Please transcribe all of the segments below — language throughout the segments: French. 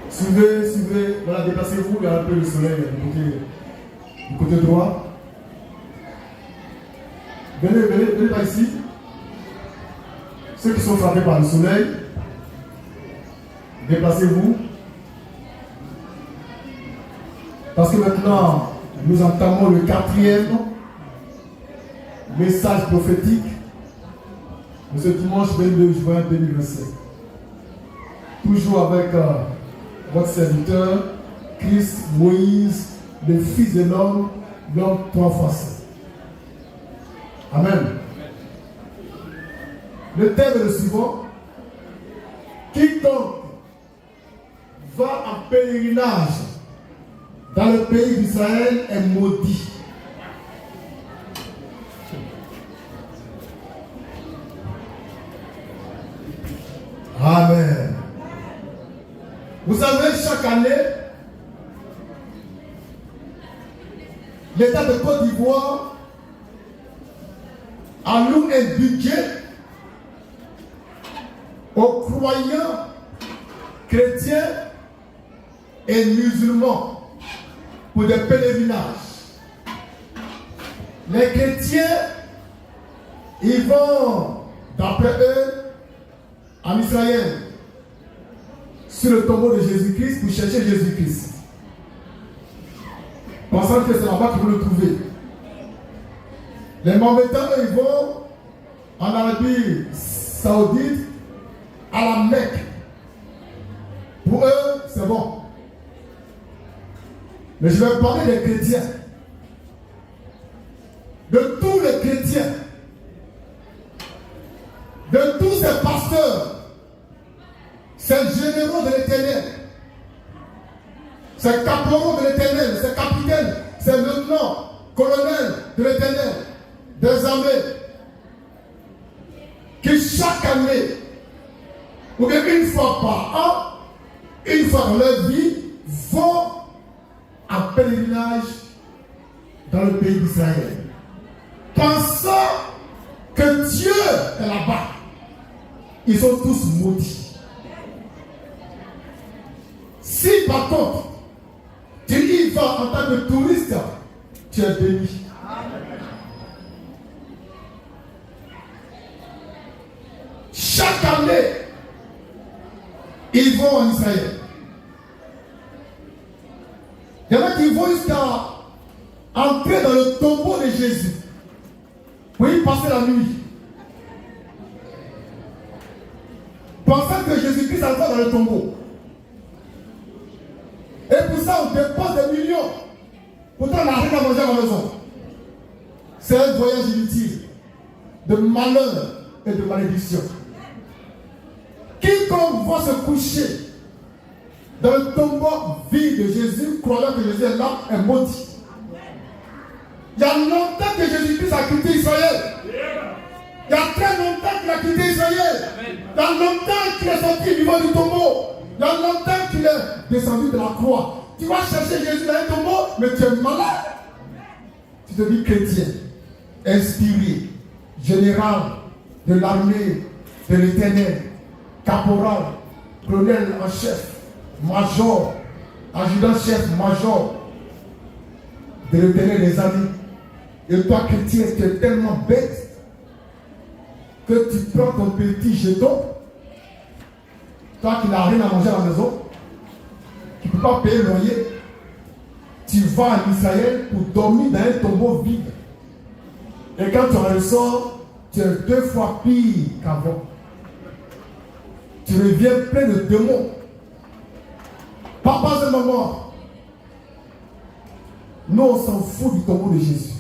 Suivez. Voilà, déplacez-vous. Il y a un peu le soleil du côté droit. Venez par ici. Ceux qui sont frappés par le soleil, déplacez-vous. Parce que maintenant, nous entamons le 4e message prophétique de ce dimanche 22 juin 2025. Toujours avec votre serviteur, Christ, Moïse, le Fils de l'homme 3 fois saint. Amen. Le thème est le suivant. Quiconque va en pèlerinage dans le pays d'Israël est maudit. Amen. Vous savez, chaque année, l'État de Côte d'Ivoire alloue un budget aux croyants chrétiens et musulmans pour des pèlerinages. Les chrétiens, ils vont, d'après eux, en Israël, sur le tombeau de Jésus-Christ pour chercher Jésus-Christ. Pensant que c'est là-bas que vous le trouvez. Les Mahométans, ils vont en Arabie Saoudite, à la Mecque. Pour eux, c'est bon. Mais je vais parler des chrétiens. De tous les chrétiens. De tous ces pasteurs. Ces généraux de l'Éternel. Ces caporaux de l'Éternel. Ces capitaines. Ces lieutenants, colonels de l'Éternel. Des armées. Qui chaque année, ou bien une fois par an, une fois dans leur vie, vont en pèlerinage dans le pays d'Israël. Pensant que Dieu est là-bas. Ils sont tous maudits. Si par contre, tu y vas en tant que touriste, tu es béni. Chaque année, ils vont en Israël. Il y en a qui vont jusqu'à entrer dans le tombeau de Jésus pour y passer la nuit. Pensant que Jésus-Christ entre dans le tombeau. Et pour ça, on dépense des millions. Pourtant, on n'a rien à manger à la maison. C'est un voyage inutile de malheur et de malédiction. Quiconque va se coucher dans le tombeau vide de Jésus, croyant que Jésus est là, est maudit. Il y a longtemps que Jésus-Christ a quitté Israël. Il y a très longtemps qu'il a quitté Israël. Il y a longtemps qu'il est sorti du niveau du tombeau. Il y a longtemps qu'il est descendu de la croix. Tu vas chercher Jésus dans un tombeau, mais tu es malade. Tu te dis chrétien, inspiré, général de l'armée de l'Éternel, caporal, colonel en chef, major, adjudant-chef, major de l'Éternel des armées. Et toi, chrétien, tu es tellement bête que tu prends ton petit jeton, toi qui n'as rien à manger à la maison, qui ne peux pas payer le loyer, tu vas en Israël pour dormir dans un tombeau vide. Et quand tu en ressors, tu es 2 fois pire qu'avant. Tu reviens plein de démons. Pas un moment. Nous, on s'en fout du tombeau de Jésus.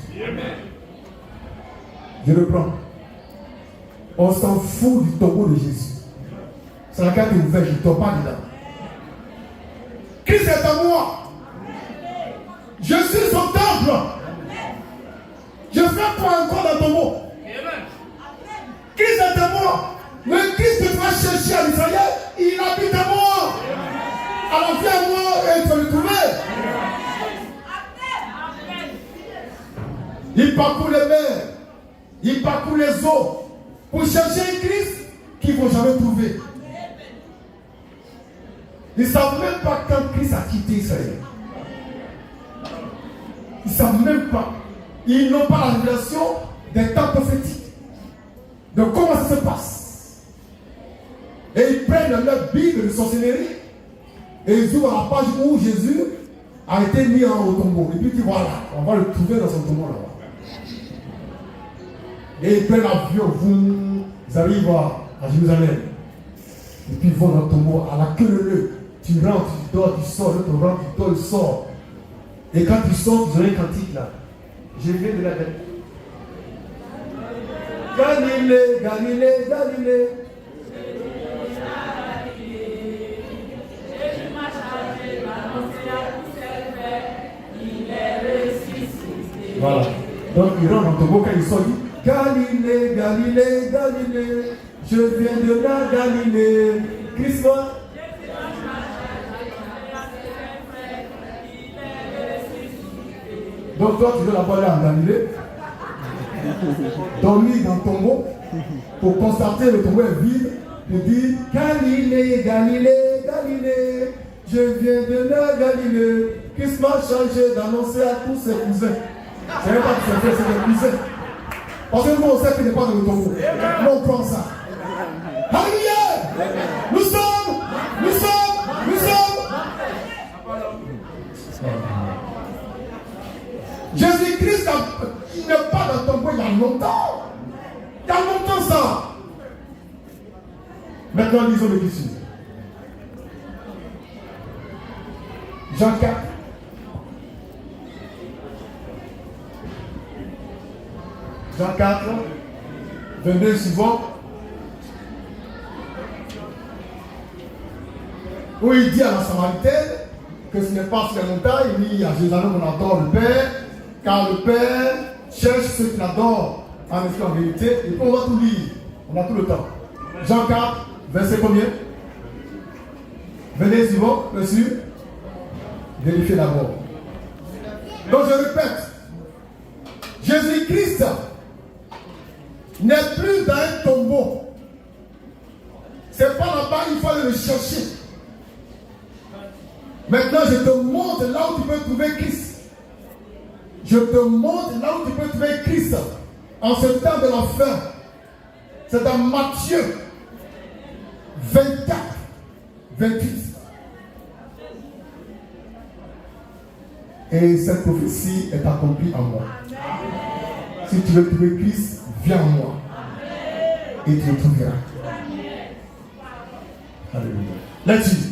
Je reprends. On s'en fout du tombeau de Jésus. C'est la carte ouverte, je ne tombe pas dedans. Christ est à moi. Je suis son temple. Je fais quoi encore dans le tombeau? Christ est à moi. Le Christ que tu vas chercher à Israël, il habite à moi. Alors viens à moi et tu vas le trouver. Il parcourt les mers, il parcourt les eaux pour chercher un Christ qu'ils ne vont jamais trouver. Ils ne savent même pas quand Christ a quitté Israël. Ils ne savent même pas. Ils n'ont pas la révélation des temps prophétiques. De comment ça se passe. Et ils prennent leur Bible de sorcellerie. Et ils ouvrent la page où Jésus a été mis au tombeau. Et puis ils disent voilà, on va le trouver dans son tombeau là-bas. Et ils prennent l'avion, ils arrivent à Jérusalem. Et puis ils vont dans le tombeau, à la queue leu. Tu rentres, tu dors, tu sors, l'autre rentre, tu dors, tu sors. Et quand tu sors, tu as un cantique là. Je viens de la bête. Galilée, Galilée, Galilée. Voilà. Donc il rentre dans le tombeau quand il sort, il dit Galilée, Galilée, Galilée, je viens de la Galilée. Christmas. Donc toi tu veux la voir là en Galilée, dormir dans le tombeau pour constater le tombeau est vide, et dire Galilée, Galilée, Galilée, je viens de la Galilée. Christmas changé d'annoncer à tous ses cousins. Je ne sais pas que c'est fait, c'est des cousins. Parce que nous on sait qu'il n'est pas dans le tombeau. Nous on prend ça. Alléluia! Nous sommes. Jésus-Christ il n'est pas dans le tombeau il y a longtemps. Il y a longtemps ça. Maintenant lisons le ici. Jean 4. Jean 4, 22 suivant. Où il dit à la Samaritaine que ce n'est pas sur les montagnes, ni à Jérusalem qu'on adore le Père, car le Père cherche ceux qui l'adorent en esprit en vérité. Et puis on va tout lire, on a tout le temps. Jean 4, verset combien? Venez suivant, monsieur. Vérifiez d'abord. Donc je répète, Jésus-Christ n'est plus dans un tombeau. C'est pas là-bas, il faut aller le chercher. Maintenant, je te montre là où tu peux trouver Christ. Je te montre là où tu peux trouver Christ. En ce temps de la fin. C'est dans Matthieu 24, 28. Et cette prophétie est accomplie en moi. Si tu veux trouver Christ, viens en moi. Et tu le trouveras. Alléluia. Là-dessus.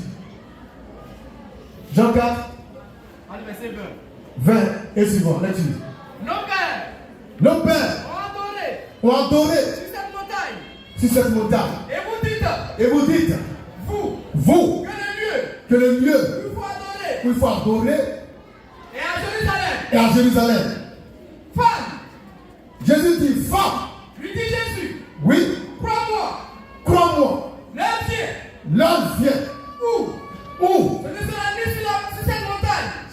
Jean 4. 20 et suivant. Là-dessus. Nos pères ont adoré sur cette montagne. Et vous dites, vous, que le lieu où il faut adorer et à Jérusalem. Femme. Jésus dit, femme. Lui dit Jésus. Oui. Crois-moi. L'heure vient. Où?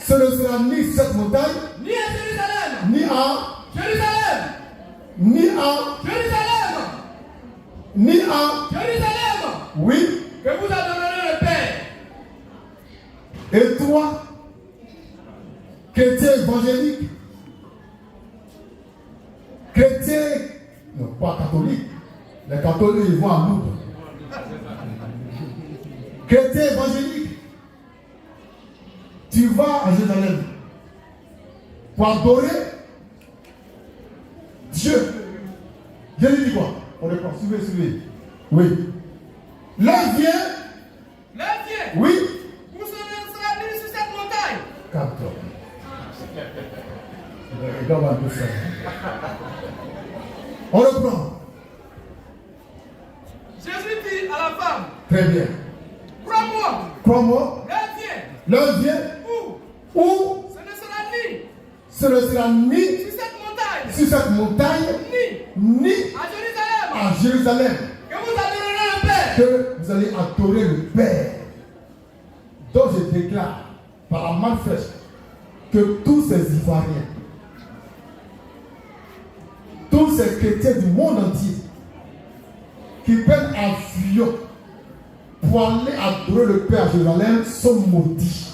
Ce ne sera ni sur cette montagne. Ni à Jérusalem. Ni à Jérusalem. Oui. Que vous adorerez le Père. Et toi, chrétien évangélique, chrétien, non pas catholique, les catholiques ils vont à Lourdes. Chrétien évangélique, tu vas à Jérusalem pour adorer Dieu. Jésus dit quoi? On reprend, suivez. Oui. L'heure vient. Oui. Vous serez venus sur cette montagne. Calme-toi. Regarde un peu ça. On reprend. Jésus dit à la femme. Très bien. Crois-moi. L'heure vient. Où? Ce ne sera ni sur cette montagne, ni à Jérusalem. Que vous adorerez le Père. Que vous allez adorer le Père. Donc je déclare par la main fraîche que tous ces Ivoiriens, tous ces chrétiens du monde entier qui prennent avion pour aller adorer le Père à Jérusalem sont maudits.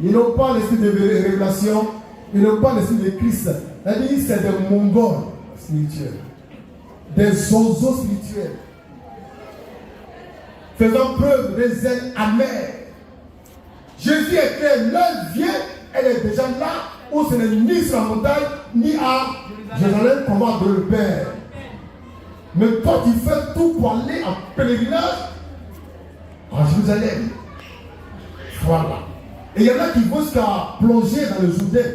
Ils n'ont pas l'esprit de révélation, ils n'ont pas l'esprit de Christ. C'est-à-dire c'est des mongols spirituels, des oiseaux spirituels, faisant preuve de zèle amer. Jésus est clair, l'heure vient, elle est déjà là, où ce n'est ni sur la montagne, ni à Jérusalem qu'on va adorer le Père. Mais toi, tu fais tout pour aller en pèlerinage à Jérusalem. Voilà. Et il y en a qui vont jusqu'à plonger dans le Jourdain,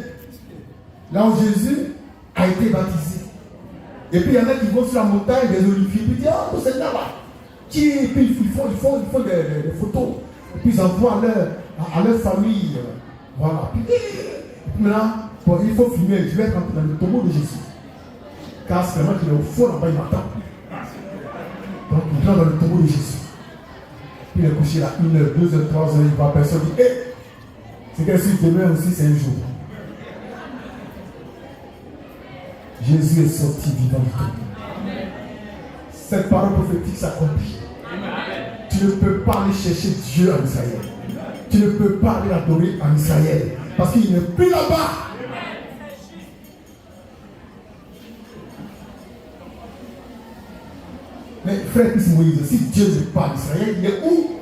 là où Jésus a été baptisé. Et puis il y en a qui vont sur la montagne des Oliviers, puis ils disent, oh, c'est là, et puis ils font des photos. Et puis ils envoient à leur famille. Voilà. Puis maintenant, il faut filmer, je vais être dans le tombeau de Jésus. Car c'est vraiment qu'il est au fond là-bas, il m'attend. Donc il rentre dans le tombeau de Jésus. Puis il est couché là, 1 heure, 2 heures, 3 heures, il va personne dit, hé, c'est que si demain aussi c'est un jour. Jésus est sorti vivant du tombeau. Cette parole prophétique s'accomplit. Tu ne peux pas aller chercher Dieu en Israël. Tu ne peux pas aller l'adorer en Israël. Parce qu'il n'est plus là-bas. Mais frère Christ Moïse, si Dieu n'est pas en Israël, il est où?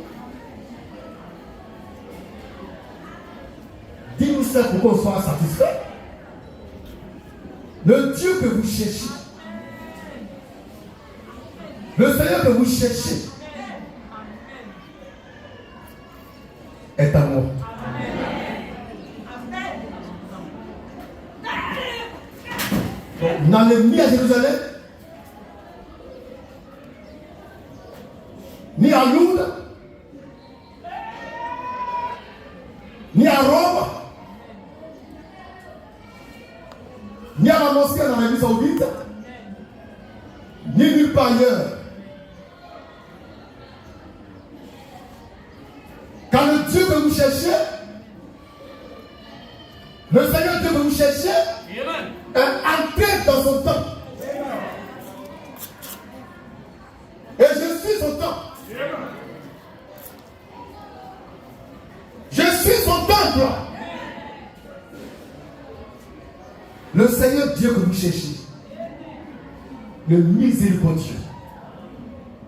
Dis-nous ça pour qu'on soit satisfait. Le Dieu que vous cherchez, le Seigneur que vous cherchez, est à moi. Donc, n'allez ni à Jérusalem, ni à Lourdes, ni à Rome, ni à la mosquée dans l'Arabie Saoudite, ni nulle part ailleurs. Car le Dieu que vous cherchez, le Seigneur Dieu que vous cherchez, est entré dans son temple. Et je suis son temple. Je suis son temple. Le Seigneur Dieu que vous cherchez, le miséricordieux,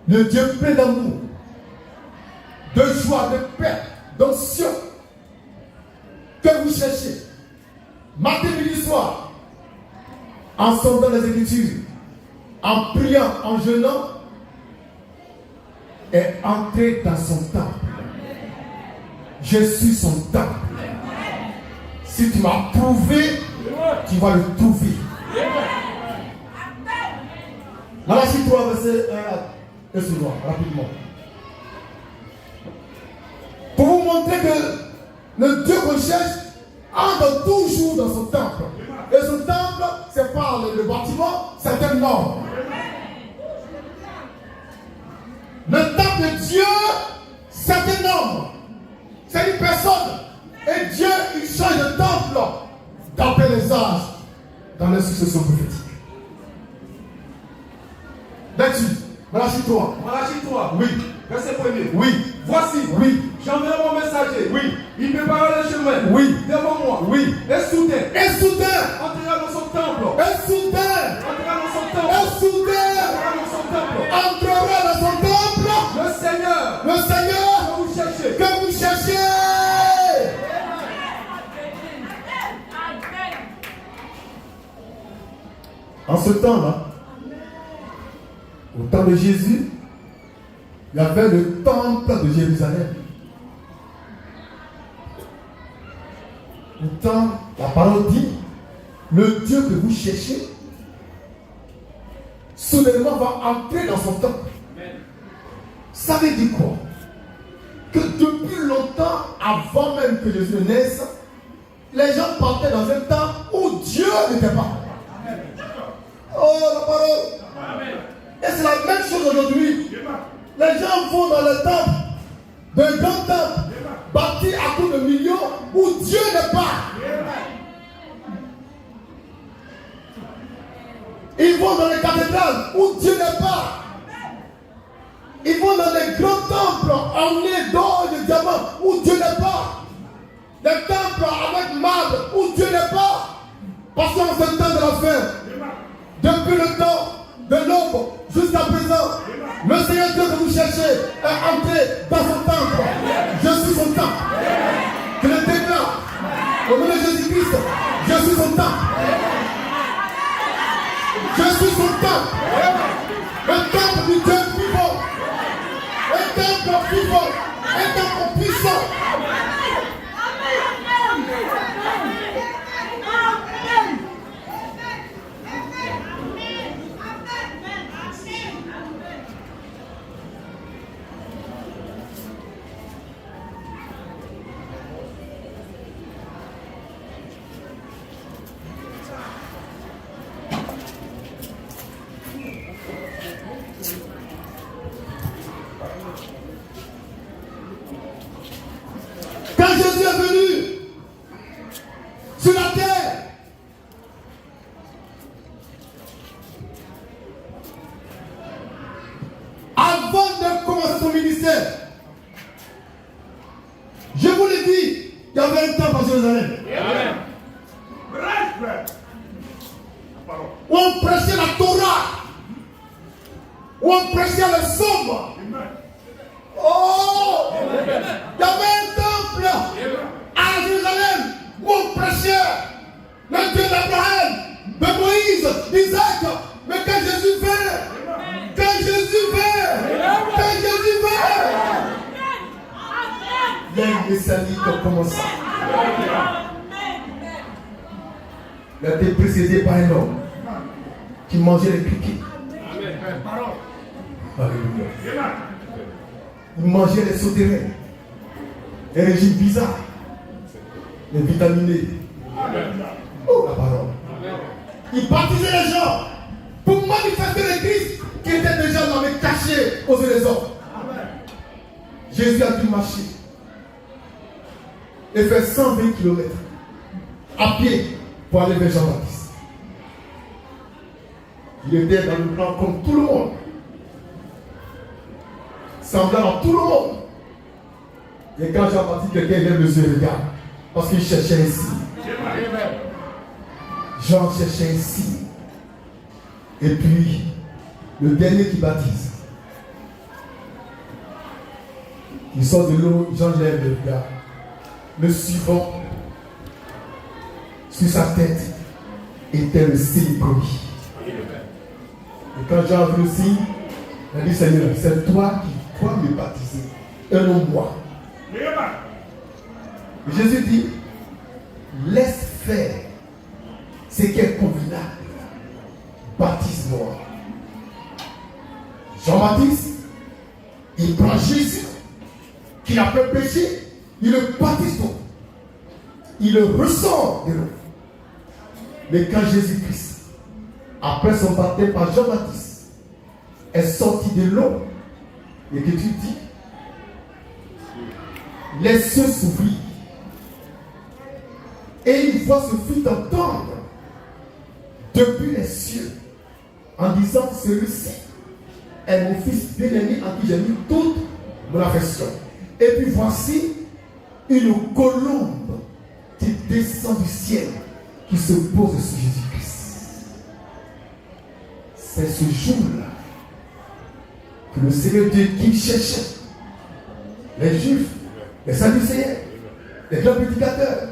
le Dieu plein d'amour, de joie, de paix, d'onction, que vous cherchez, matin, midi, soir, en sondant les Écritures, en priant, en jeûnant, est entré dans son temple. Je suis son temple. Si tu m'as prouvé, tu vas le trouver. Malachie 3, verset 1 à 2, rapidement. Pour vous montrer que le Dieu qu'on cherche entre toujours dans son temple. Et son temple, c'est pas le bâtiment, c'est un homme. Le temple de Dieu, c'est un homme. C'est une personne. Et Dieu, il change de temple d'après les âges dans les successions prophétiques. Là-dessus, Malachie 3. Malachie 3. Oui. Verset 1er. Oui. Voici. Oui. J'enverrai mon messager. Oui. Il préparera le chemin. Oui. Devant moi. Oui. Et soudain. Et soudain. Entrera dans son temple. Et soudain. Entrera dans son temple. Et soudain. Entrera dans son temple. Entrera dans son temple. Le Seigneur. Le Seigneur. Que vous cherchez. Que vous cherchez. En ce temps-là, au temps de Jésus, il y avait le temple de Jérusalem. Pourtant, la parole dit, le Dieu que vous cherchez, soudainement va entrer dans son temple. Ça veut dire quoi? Que depuis longtemps, avant même que Jésus ne naisse, les gens partaient dans un temps où Dieu n'était pas. Oh, la parole! Amen. Et c'est la même chose aujourd'hui. Les gens vont dans le temple, de grands temples, bâtis à coups de millions, où Dieu n'est pas. Ils vont dans les cathédrales, où Dieu n'est pas. vont dans les grands temples ornés d'or et de diamants où Dieu n'est pas. Des temples avec marbre où Dieu n'est pas. Parce qu'en ce temps de la fin, depuis le temps de l'aube jusqu'à présent, le Seigneur Dieu que vous cherchez est entré dans son temple. Je suis son temple. Je le déclare. Au nom de Jésus-Christ, je suis son temple. Je suis son temple. Le temple du Dieu vivant. Un temple vivant. Un temple puissant. Quand Jésus est venu sur la terre, avant de commencer son ministère, je vous l'ai dit, il y avait un temple à Jérusalem. Où on prêchait la Torah, où on prêchait le somme. Oh! Il y avait un temple à Jérusalem où on prêchait le Dieu d'Abraham, de Moïse, d'Isaac. Mais quand Jésus vint, il y a une messagerie qui a commencé. Il a été précédé par un homme qui mangeait les criquets. Alléluia. Il mangeait les souterrains, les régimes bizarres, les vitaminés. Oh, la parole. Il baptisait les gens pour manifester le Christ qui était déjà dans les cachés aux yeux des hommes. Jésus a dû marcher et faire 120 km à pied pour aller vers Jean-Baptiste. Il était dans le plan comme tout le monde, semblant à tout le monde. Et quand Jean-Baptiste, quelqu'un lève les yeux, regarde, parce qu'il cherchait ici. Jean cherchait ici. Et puis, le dernier qui baptise, il sort de l'eau, Jean lève le regard. Le suivant, sur sa tête, était le signe promis. Et quand Jean a vu le signe, il a dit, Seigneur, c'est toi qui dois me baptiser, et non moi. Et Jésus dit, laisse faire ce qui est convenable. Baptise-moi. Jean-Baptiste, il prend Jésus, qui a fait péché, il le baptise d'eau. Il le ressort de l'eau. Mais quand Jésus-Christ, après son baptême par Jean-Baptiste, est sorti de l'eau, et que tu dis, les cieux s'ouvrirent, et une voix se fit entendre depuis les cieux, en disant, celui-ci est mon fils bien-aimé en qui j'ai mis toute mon affection. Et puis voici une colombe qui descend du ciel, qui se pose sur Jésus-Christ. C'est ce jour-là que le Seigneur Dieu qui cherchait les Juifs, les Sadducéens, les grands prédicateurs,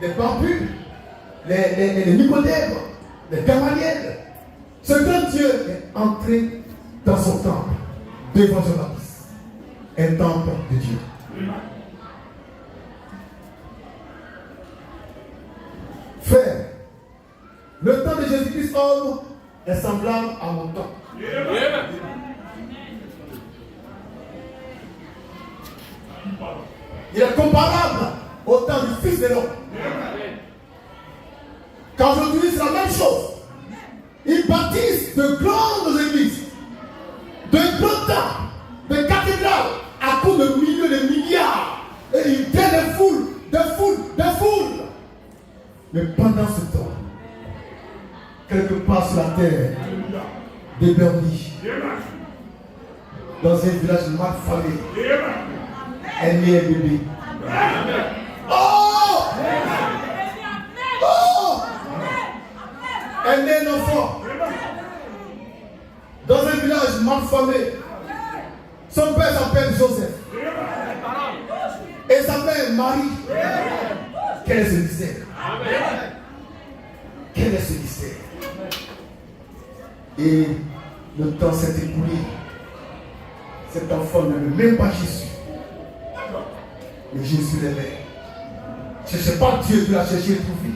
les barbus, les Nicodèmes, les Gamaliel, ce grand Dieu est entré dans son temple devant Jean-Baptiste, un temple de Dieu. Frère, le temps de Jésus-Christ homme est semblable à mon temps. Il est comparable au temps du Fils de l'homme. Quand aujourd'hui c'est la même chose. Il bâtisse de grandes églises, de grands temples, de cathédrales à coups de milliers de milliards. Et il gagne des foules, des foules, des foules. Mais pendant ce temps, quelque part sur la terre, des berniers, dans un village mal famé. Elle est née un bébé. Oh! Oh! Elle est née un enfant. Dans un village mal famé. Son père s'appelle Joseph. Et sa mère Marie. Quel est ce mystère? Quel est ce mystère? Et le temps s'est écoulé. Cet enfant n'aimait même pas Jésus. Mais Jésus l'aimait. Ne cherchez pas Dieu, Dieu l'a cherché et trouvé.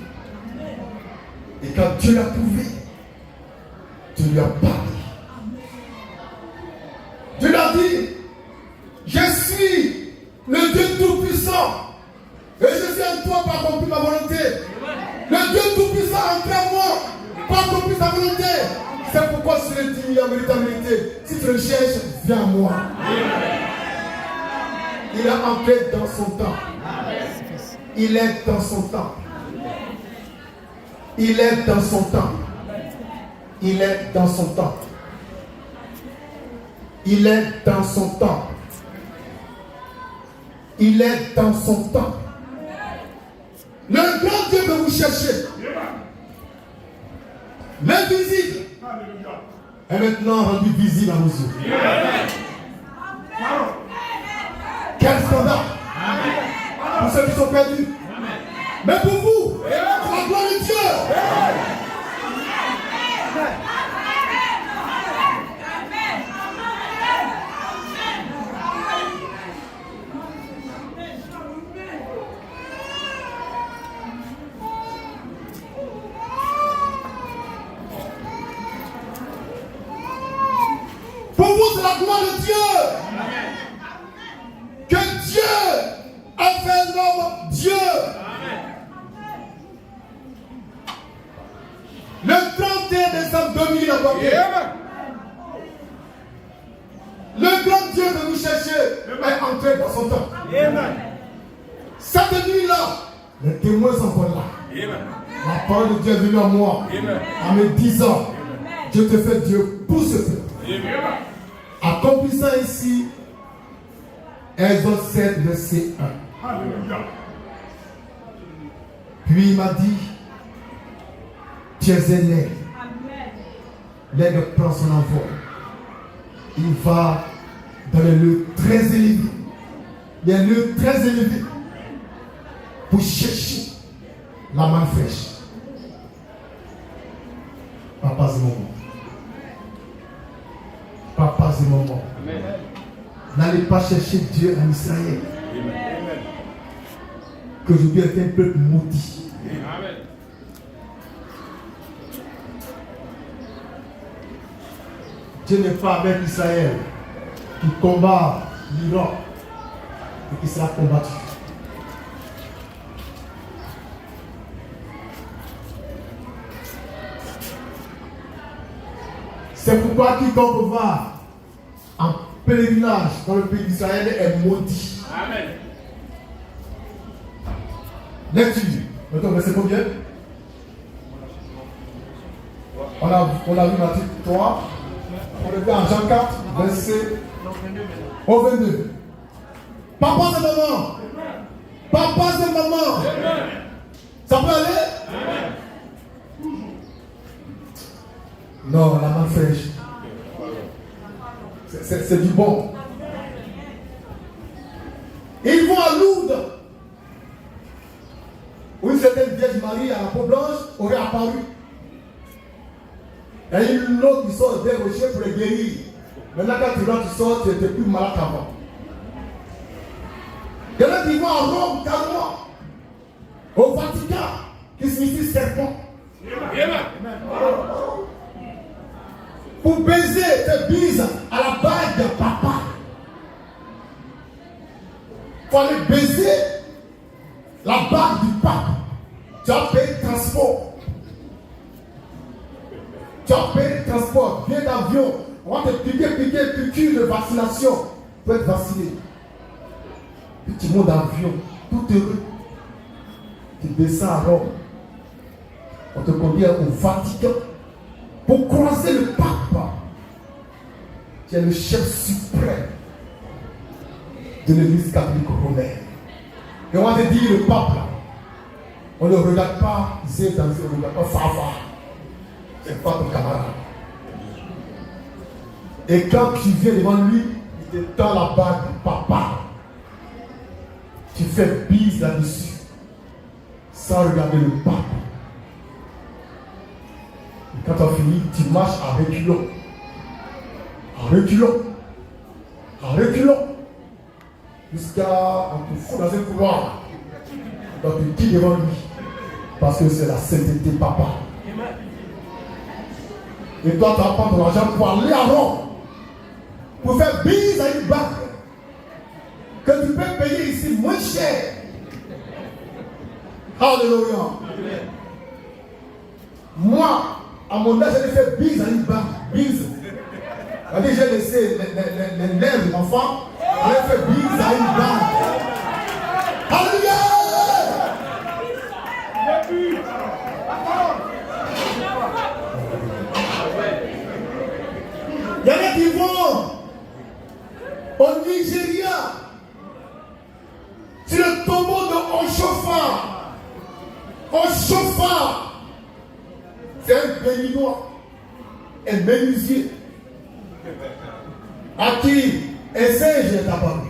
Et quand Dieu l'a trouvé, Dieu lui a parlé. Dieu lui a dit, je suis le Dieu Tout-Puissant. Et je suis en toi pour accomplir ma volonté. Le Dieu Tout-Puissant entre en moi pour accomplir sa volonté. C'est pourquoi je te dis en vérité, si tu le cherches, viens à moi. Il est entré dans son temps. Il est dans son temps. Il est dans son temps. Il est dans son temps. Il est dans son temps. Il est dans son temps. Le grand Dieu que vous cherchez, l'invisible, est maintenant rendu visible à vos yeux. Quel scandale pour ceux qui sont perdus. Mais pour vous, la gloire de Dieu. Pour vous, c'est la gloire de Dieu. Que Dieu a fait l'homme Dieu. Le 31 décembre 2000 à Paris. Le grand Dieu que vous cherchez est entré dans son temps. Cette nuit-là, les témoins sont encore là. La parole de Dieu est venue à moi en me disant, je te fais Dieu pour ce peuple. Accomplissant ici Exode 7, verset 1. Puis il m'a dit, tu es un aigle. L'aigle prend son envol. Il va dans les lieux très élevés. Les lieux très élevés pour chercher la manne fraîche. Papa, c'est mon moment. Papa, c'est mon moment. N'allez pas chercher Dieu en Israël. Que je vais être un peuple maudit. Amen. Dieu n'est pas avec Israël qui combat l'Iran et qui sera combattu. C'est pourquoi quiconque va en pèlerinage dans le pays d'Israël est maudit. Amen. Lecture. Maintenant, verset combien? On a vu Matthieu 3. On est en Jean 4, verset au 22. Papa, c'est maman. Papa, c'est maman. Ça peut aller? Non, la main fraîche. C'est du bon. Ils vont à Lourdes, où une certaine Vierge Marie à la peau blanche aurait apparu. Il y a une autre qui sort des rochers pour les guérir. Maintenant, quand tu sors, tu n'étais plus malade qu'avant. Il y en a qui vont à Rome, carrément, au Vatican, qui signifie serpent. Pour baiser tes bises à la bague de papa. Il faut aller baiser la bague du pape. Tu as payé le transport. Tu as payé le transport, billet d'avion. On va te piquer, piqûre de vaccination. Pour être vacciné. Puis tu montes d'avion, tout heureux. Tu descends à Rome. On te conduit au Vatican pour croiser le pape. tu es le chef suprême de l'église catholique romaine. Et on va te dire, le pape là, on ne regarde pas Zédan, on ne regarde pas Fafa. C'est pas ton camarade. Et quand tu viens devant lui, il te tend la bague, papa. Tu fais bise là-dessus, sans regarder le pape. Et quand tu as fini, tu marches à reculons. En reculant, en reculant, jusqu'à un fou dans un couloir. Donc tu dis devant lui, parce que c'est la sainteté, papa. Et toi, tu vas prendre ton argent pour aller à Rome, pour faire bise à une banque que tu peux payer ici moins cher. Alléluia. Moi, à mon âge, j'ai fait bise à une banque. Bise. J'ai laissé les lèvres de l'enfant, j'ai fait bise à une banque. Alléluia. Il y en a qui vont au Nigeria sur le tombeau de Oshofa. C'est un béninois, un menuisier, à qui un singe est apparu.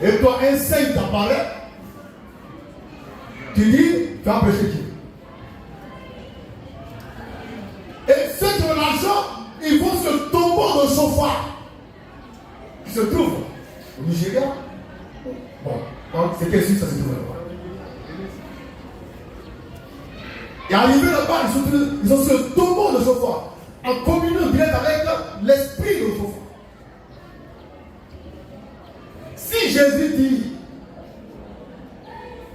Et toi, un singe t'apparaît, tu dis, tu as prêché qui? Et ceux qui ont l'argent, ils vont sur le tombeau de Sofa, qui se trouve au Nigeria. Bon, c'est quel site ça se trouve là-bas? Et arrivé là-bas, ils sont sur le tombeau de Sofa, en communion directe avec l'esprit de Sofa. Si Jésus dit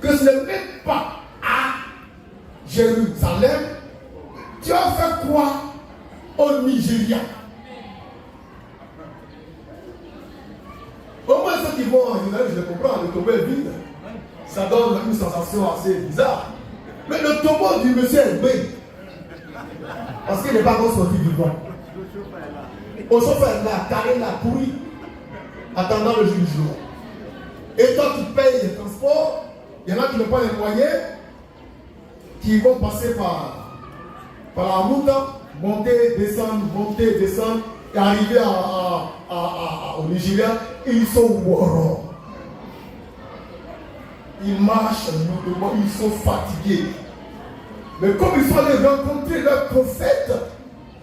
que ce n'est même pas à Jérusalem, tu as fait quoi au Nigeria? Au moins ceux qui vont en Jérusalem, je les comprends, le tombeau est vide. Ça donne une sensation assez bizarre. Mais le tombeau du monsieur est bé. Parce qu'il n'est pas encore sorti du bois. Au chauffeur est là, carré là, pourri, attendant le jour du jour. Et toi qui payes les transports, il y en a qui n'ont pas les moyens, qui vont passer par la route, monter, descendre, et arriver au Nigeria, et ils sont morts. Ils marchent lourdement, ils sont fatigués. Mais comme ils sont allés rencontrer leur prophète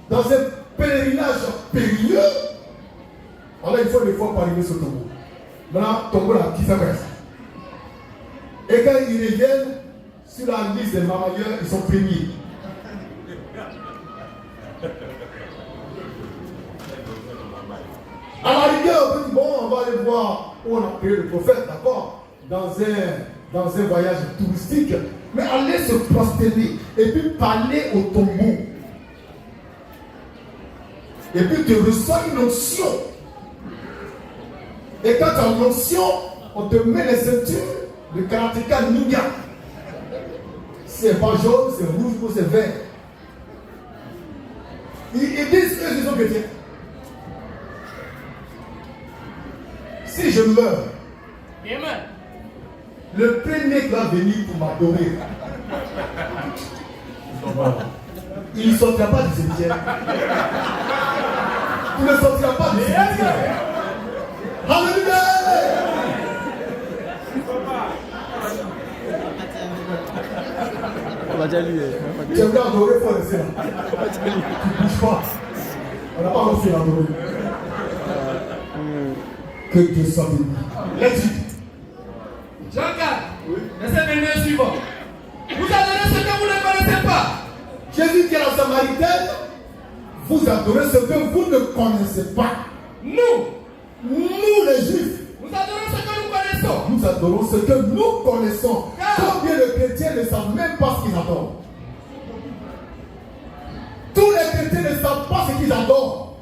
dans un pèlerinage périlleux, alors il faut des fois pour arriver sur le tombeau. Maintenant, tombeau là, qui fait ça. Et quand ils reviennent sur la liste des marmailleurs, ils sont premiers. À la rigueur, on dit bon, on va aller voir où on a payé le prophète, d'accord, dans un voyage touristique, mais aller se prosterner et puis parler au tombeau. Et puis tu reçois une onction. Et quand tu as une onction, on te met les ceintures de karatéka ninja. C'est pas jaune, c'est rouge ou c'est vert. Ils disent que ils sont chrétiens. Si je meurs, le premier qui va venir pour m'adorer, il ne sortira pas du cimetière. Il ne sortira pas du cimetière. Alléluia! On va déjà lui. Tu aimerais adorer, il faut laisser là. Tu ne bouges pas. On n'a pas reçu l'adorer. Que Dieu soit béni. Let's Jean 4, verset 22 suivant. Vous adorez ce que vous ne connaissez pas. Jésus dit à la Samaritaine, vous adorez ce que vous ne connaissez pas. Nous les Juifs, Nous adorons ce que nous connaissons. nous adorons ce que nous connaissons. Combien de chrétiens ne savent même pas ce qu'ils adorent? Tous les chrétiens ne savent pas ce qu'ils adorent.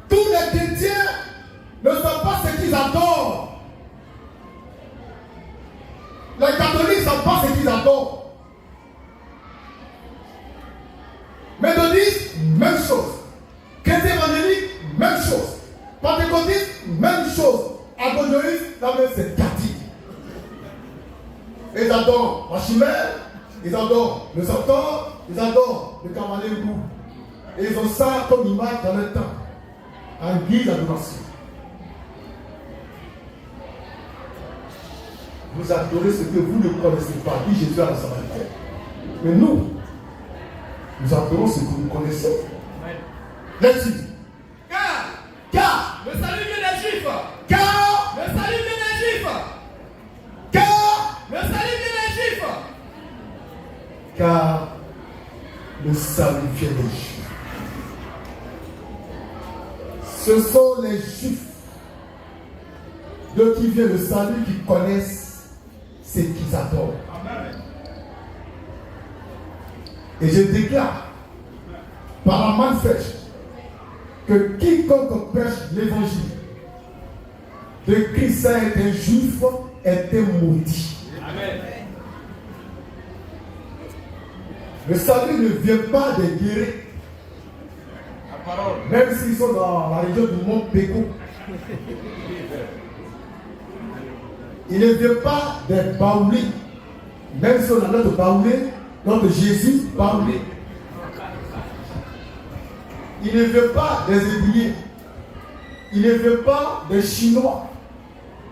Tous les chrétiens ne savent pas ce qu'ils adorent. Les catholiques ne savent pas ce qu'ils adorent. Mais de dire Pentecôtiste, même chose. Agonioriste, la même c'est catholique. Ils adorent la chimère, ils adorent le Satan, ils adorent le Kamalengou. Et ils ont ça comme image dans le temps, en guise d'adoration. Vous adorez ce que vous ne connaissez pas, dit Jésus à la Samaritaine. Mais nous adorons ce que vous connaissez. Là-dessus. Car le salut vient des Juifs. Car le salut vient des Juifs. Car le salut vient des Juifs. Car le salut vient des Juifs. Ce sont les Juifs de qui vient le salut qui connaissent ce qu'ils adorent. Amen. Et je déclare par la main fraîche que quiconque prêche l'évangile de Christ est un juif est un maudit. Amen. Le salut ne vient pas des guéris. Même s'ils sont dans la région du Mont Péco. Il ne vient pas des baoulés. Même si on a notre baoulé, notre Jésus baoulé. Il ne vient pas des aiguillés. Il ne vient pas des Chinois.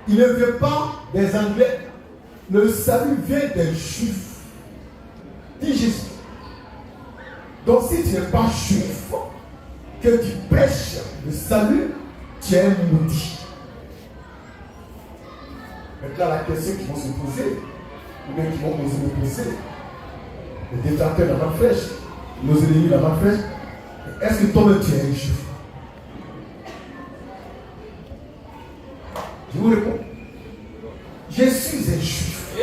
Il ne vient pas des Anglais. Le salut vient des Juifs. Dit Jésus. Donc si tu n'es pas juif, que tu prêches le salut, tu es maudit. Maintenant, la question qu'ils vont se poser, ou bien qu'ils vont oser me poser, les détracteurs de la main fraîche, nos ennemis de la main fraîche, est-ce que toi-même tu es un juif? Je vous réponds, je suis un juif.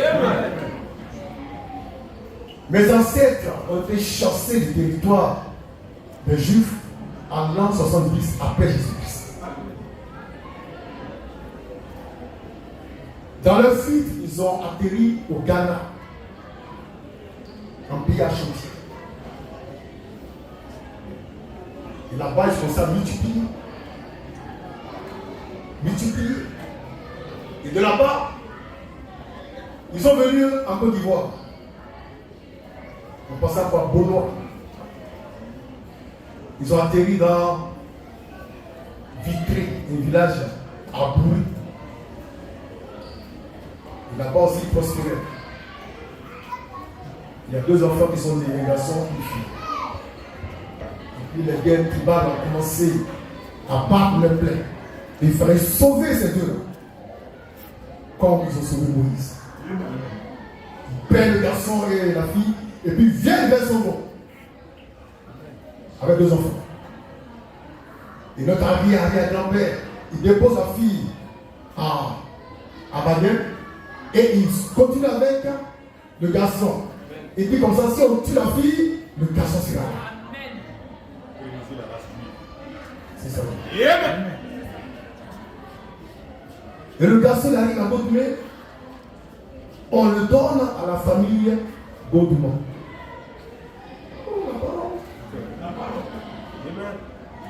Mes ancêtres ont été chassés du territoire des Juifs en l'an 70 après Jésus-Christ. Dans leur fuite, ils ont atterri au Ghana, en pays à chantier. Et là-bas, ils sont ça multiplier. Et de là-bas, ils sont venus en Côte d'Ivoire. En passant par Bonois. Ils ont atterri dans Vitré, un village à Bouri. Et là-bas aussi, ils prospéraient. Il y a 2 enfants qui sont nés, un garçon et une fille. Et puis les guerres tribales ont commencé à battre le plein. Il fallait sauver ces deux-là. Comme ils ont sauvé Moïse. Ils prennent le garçon et la fille, et puis viennent vers son nom. Avec 2 enfants. Et notre arrière-grand-père, il dépose la fille à Bagnères et il continue avec le garçon. Et puis comme ça, si on tue la fille, le garçon sera là. C'est ça. Et le garçon arrive à Godoumé, on le donne à la famille Godoumé.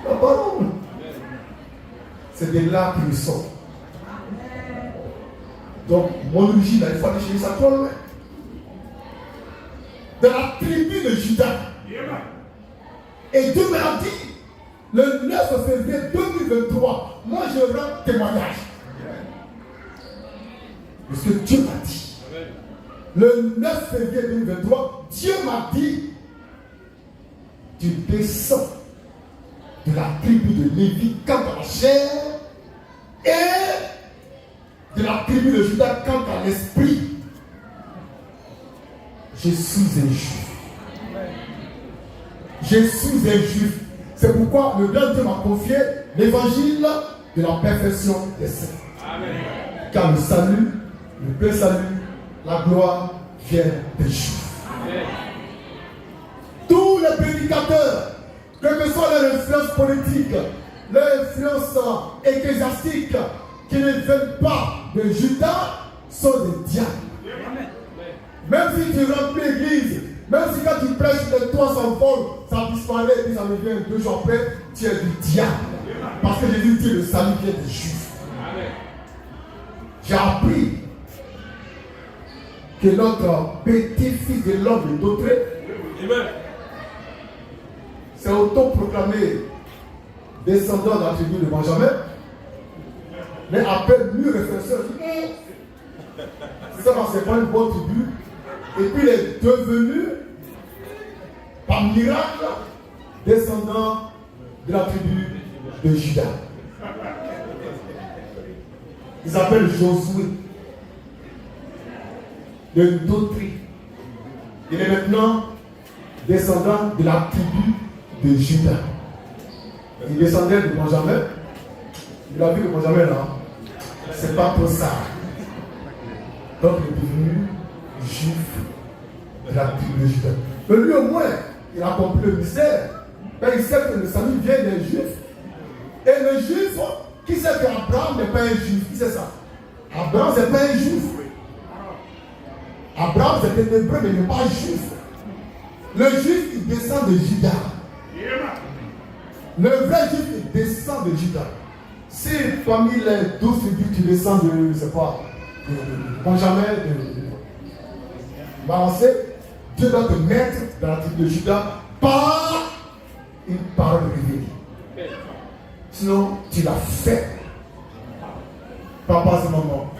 La parole. C'est de là qu'ils sont. Donc, mon origine, il faut aller chercher ça trop loin. De la tribu de Judas. Et Dieu m'a dit, le 9 février 2023, moi je rends témoignage. Parce que Dieu m'a dit. Le 9 février 2023, Dieu m'a dit, tu descends de la tribu de Lévi quant à la chair et de la tribu de Judas quant à l'esprit. Je suis un juif. Je suis un juif. C'est pourquoi le grand Dieu m'a confié l'évangile de la perfection des saints. Amen. Car le salut, le plein salut, la gloire vient des juifs. Amen. Tous les prédicateurs, quelle que soit leur influence politique, leur influence ecclésiastique, qui ne viennent pas de Judas, sont des diables. Amen. Même si tu remplis l'église, même si quand tu prêches, les toits s'envolent, ça disparaît et puis ça revient 2 jours après, tu es du diable. Parce que Jésus dit le salut vient des Juifs. J'ai appris que notre petit-fils de l'homme est d'autres. C'est autoproclamé descendant de la tribu de Benjamin. Mais après mieux réflexion, c'est ça parce que c'est pas une bonne tribu. Et puis il est devenu, par miracle, descendant de la tribu de Juda. Ils s'appellent Josué de Dotri. Il est maintenant descendant de la tribu de Juda. Il descendait de Benjamin. Il a vu le Benjamin là. C'est pas pour ça. Donc il est devenu juif de la tribu de Juda. Mais lui au moins, il a compris le mystère. Mais il sait que le salut vient des Juifs. Et le Juif, qui sait qu'Abraham n'est pas un Juif? Qui sait ça? Abraham, c'est pas un Juif. Abraham, c'est un Hébreu, mais il n'est pas Juif. Le Juif, il descend de Juda. Le vrai Juif, il descend de Juda. Si parmi les 12 tribus, tu descends de, je ne sais pas, de Benjamin, de Manassé, Dieu doit te mettre dans la tribu de Juda par une parole révélée. Sinon, tu l'as fait. Papa, ce moment.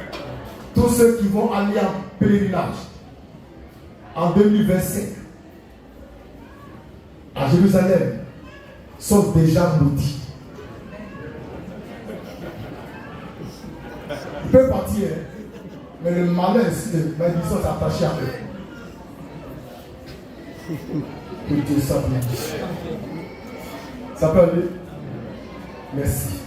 Tous ceux qui vont aller en pèlerinage en 2025 à Jérusalem sont déjà maudits. Ils peuvent partir, mais le malin ici, les malédictions s'attachent à eux. Que Dieu soit béni. Ça peut aller? Merci.